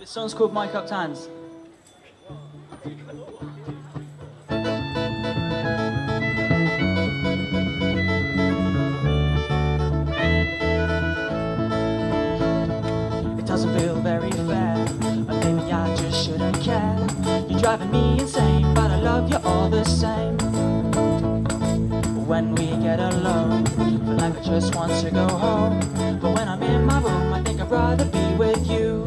This song's called My Cupped Hands. It doesn't feel very fair, and maybe I just shouldn't care. You're driving me insane, but I love you all the same. When we get alone, feel like I just want to go home. But when I'm in my room, I think I'd rather be with you.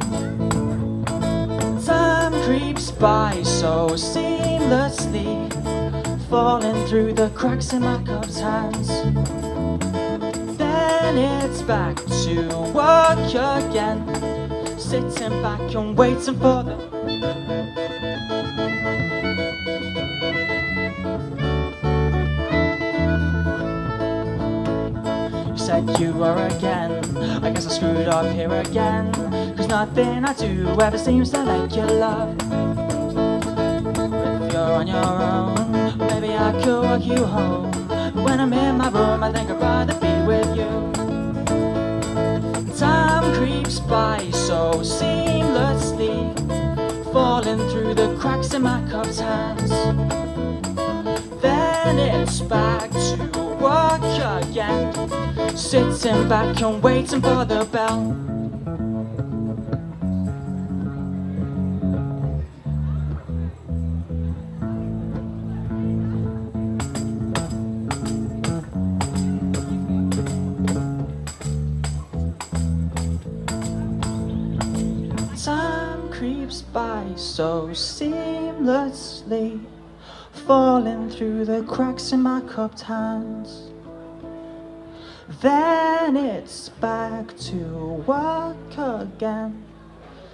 Time creeps by so seamlessly, falling through the cracks in my cup's hands. Then it's back to work again, sitting back and waiting for the said you were again. I guess I screwed up here again, 'cause nothing I do ever seems to make you love. If you're on your own, maybe I could walk you home. But when I'm in my room, I think I'd rather be with you. Time creeps by so seamlessly, falling through the cracks in my cup's hands. Then it's back to work again, sitting back and waiting for the bell. Time creeps by so seamlessly, falling through the cracks in my cupped hands. Then it's back to work again,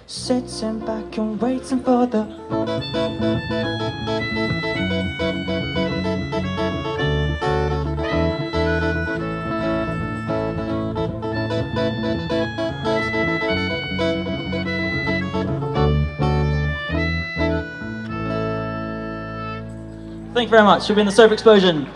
sitting back and waiting for the Thank you very much. We've been the Soap Explosion.